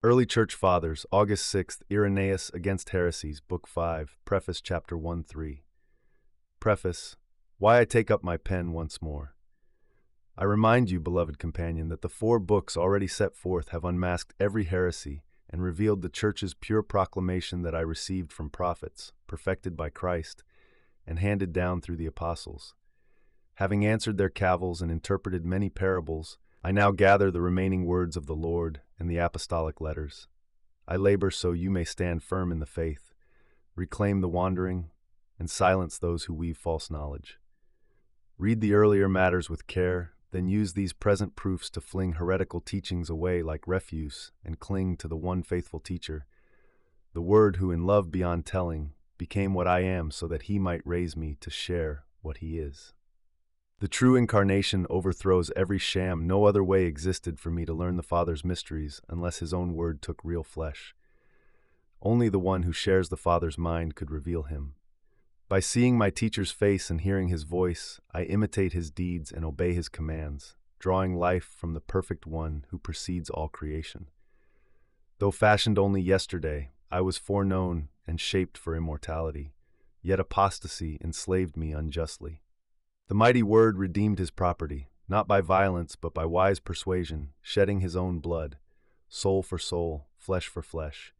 Early Church Fathers, August 6th, Irenaeus Against Heresies, Book 5, Preface Chapter 1-3. Preface. Why I take up my pen once more. I remind you, beloved companion, that the 4 books already set forth have unmasked every heresy and revealed the Church's pure proclamation that I received from prophets, perfected by Christ, and handed down through the apostles. Having answered their cavils and interpreted many parables, I now gather the remaining words of the Lord and the apostolic letters. I labor so you may stand firm in the faith, reclaim the wandering, and silence those who weave false knowledge. Read the earlier matters with care, then use these present proofs to fling heretical teachings away like refuse and cling to the one faithful teacher, the Word who in love beyond telling became what I am so that he might raise me to share what he is. The true incarnation overthrows every sham. No other way existed for me to learn the Father's mysteries unless his own word took real flesh. Only the one who shares the Father's mind could reveal him. By seeing my teacher's face and hearing his voice, I imitate his deeds and obey his commands, drawing life from the perfect one who precedes all creation. Though fashioned only yesterday, I was foreknown and shaped for immortality, yet apostasy enslaved me unjustly. The mighty Word redeemed his property, not by violence but by wise persuasion, shedding his own blood, soul for soul, flesh for flesh.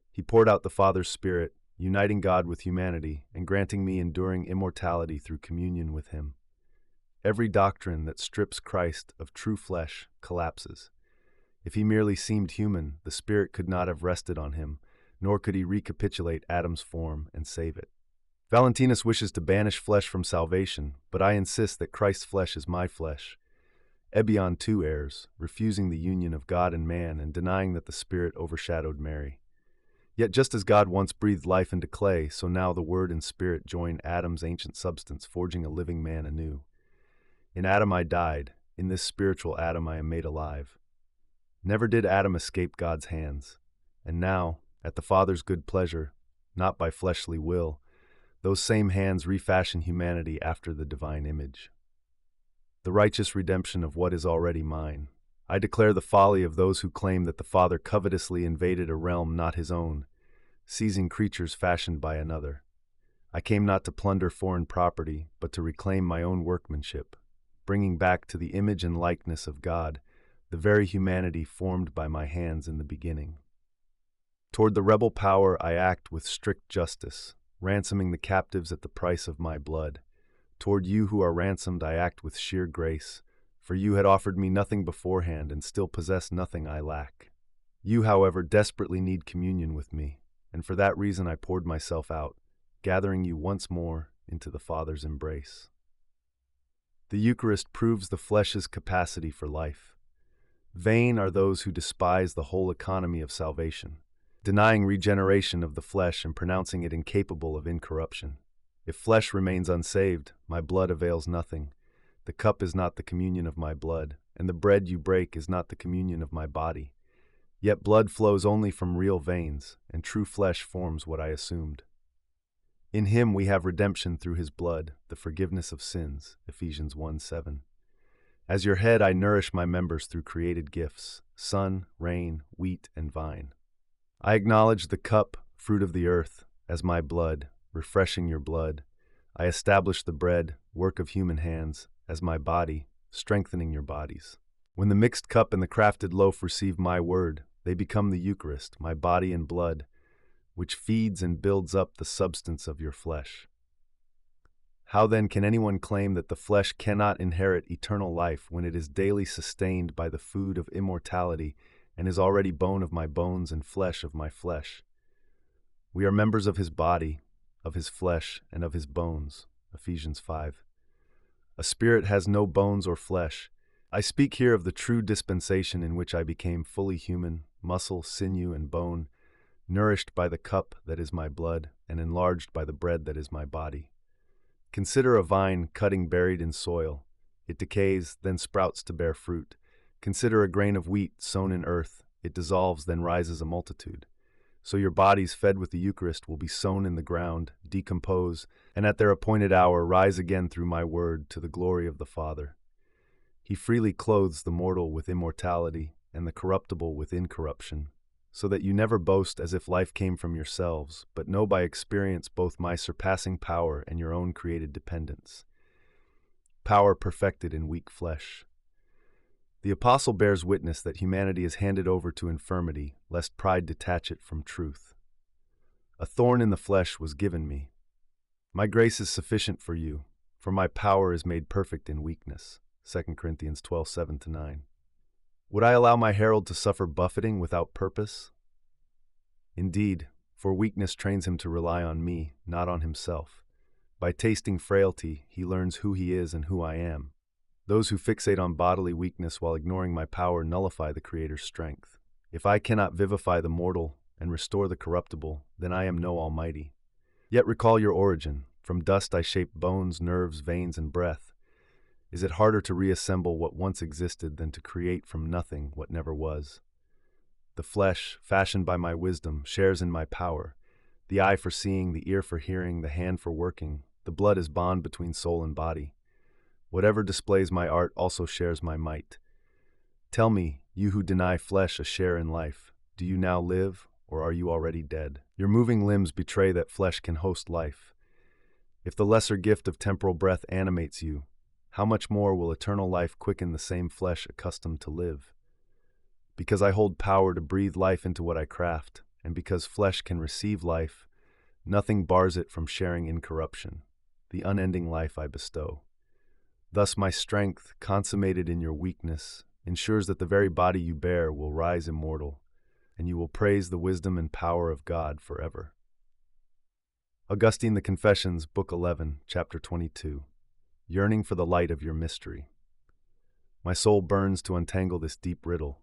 He poured out the Father's Spirit, uniting God with humanity and granting me enduring immortality through communion with him. Every doctrine that strips Christ of true flesh collapses. If he merely seemed human, the Spirit could not have rested on him, nor could he recapitulate Adam's form and save it. Valentinus wishes to banish flesh from salvation, but I insist that Christ's flesh is my flesh. Ebion too errs, refusing the union of God and man and denying that the Spirit overshadowed Mary. Yet just as God once breathed life into clay, so now the Word and Spirit join Adam's ancient substance, forging a living man anew. In Adam I died, in this spiritual Adam I am made alive. Never did Adam escape God's hands, and now, at the Father's good pleasure, not by fleshly will, those same hands refashion humanity after the divine image. The righteous redemption of what is already mine. I declare the folly of those who claim that the Father covetously invaded a realm not his own, seizing creatures fashioned by another. I came not to plunder foreign property, but to reclaim my own workmanship, bringing back to the image and likeness of God the very humanity formed by my hands in the beginning. Toward the rebel power I act with strict justice, ransoming the captives at the price of my blood. Toward you who are ransomed I act with sheer grace, for you had offered me nothing beforehand and still possess nothing I lack. You, however, desperately need communion with me, and for that reason I poured myself out, gathering you once more into the Father's embrace. The Eucharist proves the flesh's capacity for life. Vain are those who despise the whole economy of salvation, denying regeneration of the flesh and pronouncing it incapable of incorruption. If flesh remains unsaved, my blood avails nothing. The cup is not the communion of my blood, and the bread you break is not the communion of my body. Yet blood flows only from real veins, and true flesh forms what I assumed. In him we have redemption through his blood, the forgiveness of sins, Ephesians 1:7. As your head I nourish my members through created gifts, sun, rain, wheat, and vine. I acknowledge the cup, fruit of the earth, as my blood, refreshing your blood. I establish the bread, work of human hands, as my body, strengthening your bodies. When the mixed cup and the crafted loaf receive my word, they become the Eucharist, my body and blood, which feeds and builds up the substance of your flesh. How then can anyone claim that the flesh cannot inherit eternal life when it is daily sustained by the food of immortality and is already bone of my bones and flesh of my flesh? We are members of his body, of his flesh, and of his bones, Ephesians 5. A spirit has no bones or flesh. I speak here of the true dispensation in which I became fully human, muscle, sinew, and bone, nourished by the cup that is my blood, and enlarged by the bread that is my body. Consider a vine cutting buried in soil. It decays, then sprouts to bear fruit. Consider a grain of wheat sown in earth. It dissolves, then rises a multitude. So your bodies fed with the Eucharist will be sown in the ground, decompose, and at their appointed hour rise again through my word to the glory of the Father. He freely clothes the mortal with immortality and the corruptible with incorruption, so that you never boast as if life came from yourselves, but know by experience both my surpassing power and your own created dependence. Power perfected in weak flesh. The apostle bears witness that humanity is handed over to infirmity, lest pride detach it from truth. A thorn in the flesh was given me. My grace is sufficient for you, for my power is made perfect in weakness. 2 Corinthians 12:7-9. Would I allow my herald to suffer buffeting without purpose? Indeed, for weakness trains him to rely on me, not on himself. By tasting frailty, he learns who he is and who I am. Those who fixate on bodily weakness while ignoring my power nullify the Creator's strength. If I cannot vivify the mortal and restore the corruptible, then I am no Almighty. Yet recall your origin. From dust I shaped bones, nerves, veins, and breath. Is it harder to reassemble what once existed than to create from nothing what never was? The flesh, fashioned by my wisdom, shares in my power. The eye for seeing, the ear for hearing, the hand for working. The blood is bond between soul and body. Whatever displays my art also shares my might. Tell me, you who deny flesh a share in life, do you now live, or are you already dead? Your moving limbs betray that flesh can host life. If the lesser gift of temporal breath animates you, how much more will eternal life quicken the same flesh accustomed to live? Because I hold power to breathe life into what I craft, and because flesh can receive life, nothing bars it from sharing incorruption, the unending life I bestow. Thus my strength, consummated in your weakness, ensures that the very body you bear will rise immortal, and you will praise the wisdom and power of God forever. Augustine, The Confessions, Book 11, Chapter 22. Yearning for the light of your mystery. My soul burns to untangle this deep riddle.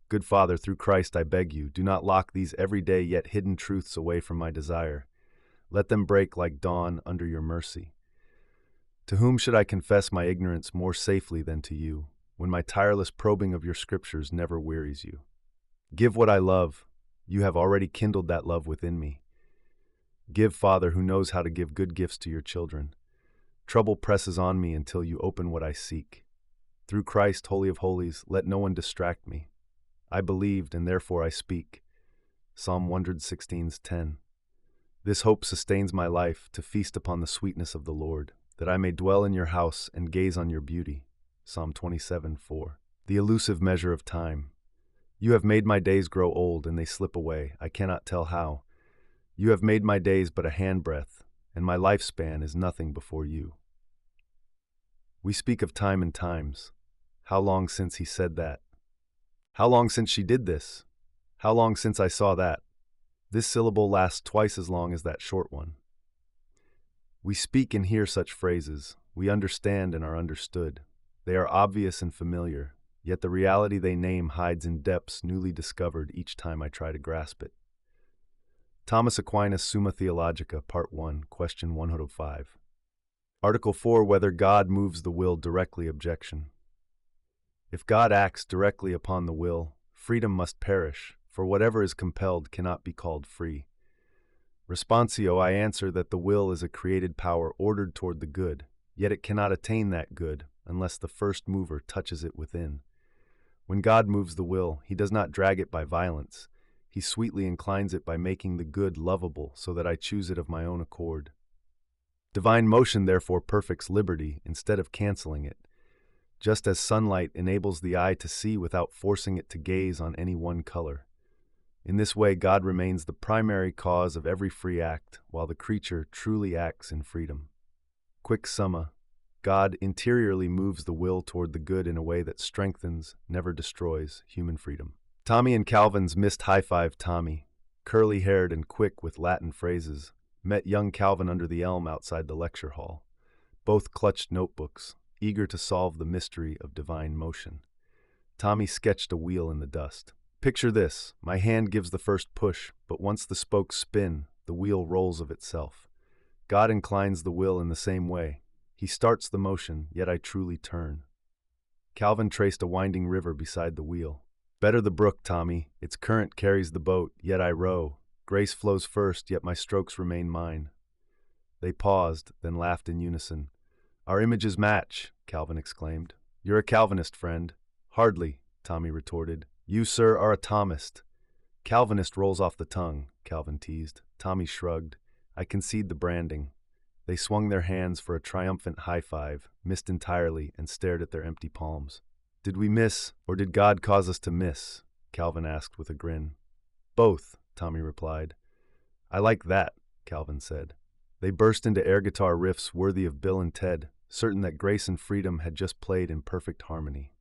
Good Father, through Christ I beg you, do not lock these everyday yet hidden truths away from my desire. Let them break like dawn under your mercy. To whom should I confess my ignorance more safely than to you, when my tireless probing of your scriptures never wearies you? Give what I love. You have already kindled that love within me. Give, Father, who knows how to give good gifts to your children. Trouble presses on me until you open what I seek. Through Christ, Holy of Holies, let no one distract me. I believed, and therefore I speak. Psalm 116:10. This hope sustains my life, to feast upon the sweetness of the Lord, that I may dwell in your house and gaze on your beauty. Psalm 27:4. The elusive measure of time. You have made my days grow old, and they slip away. I cannot tell how. You have made my days but a handbreadth, and my lifespan is nothing before you. We speak of time and times. How long since he said that? How long since she did this? How long since I saw that? This syllable lasts twice as long as that short one. We speak and hear such phrases. We understand and are understood. They are obvious and familiar, yet the reality they name hides in depths newly discovered each time I try to grasp it. Thomas Aquinas, Summa Theologica, Part 1, Question 105. Article 4, Whether God moves the will directly. Objection. If God acts directly upon the will, freedom must perish, for whatever is compelled cannot be called free. Responsio, I answer that the will is a created power ordered toward the good, yet it cannot attain that good unless the first mover touches it within. When God moves the will, he does not drag it by violence. He sweetly inclines it by making the good lovable so that I choose it of my own accord. Divine motion therefore perfects liberty instead of canceling it, just as sunlight enables the eye to see without forcing it to gaze on any one color. In this way, God remains the primary cause of every free act, while the creature truly acts in freedom. Quick summa. God interiorly moves the will toward the good in a way that strengthens, never destroys, human freedom. Tommy and Calvin's missed high-five. Tommy, curly-haired and quick with Latin phrases, met young Calvin under the elm outside the lecture hall. Both clutched notebooks, eager to solve the mystery of divine motion. Tommy sketched a wheel in the dust. Picture this. My hand gives the first push, but once the spokes spin, the wheel rolls of itself. God inclines the will in the same way. He starts the motion, yet I truly turn. Calvin traced a winding river beside the wheel. Better the brook, Tommy. Its current carries the boat, yet I row. Grace flows first, yet my strokes remain mine. They paused, then laughed in unison. Our images match, Calvin exclaimed. You're a Calvinist, friend. Hardly, Tommy retorted. You, sir, are a Thomist. Calvinist rolls off the tongue, Calvin teased. Tommy shrugged. I concede the branding. They swung their hands for a triumphant high five, missed entirely, and stared at their empty palms. Did we miss, or did God cause us to miss? Calvin asked with a grin. Both, Tommy replied. I like that, Calvin said. They burst into air guitar riffs worthy of Bill and Ted, certain that grace and freedom had just played in perfect harmony.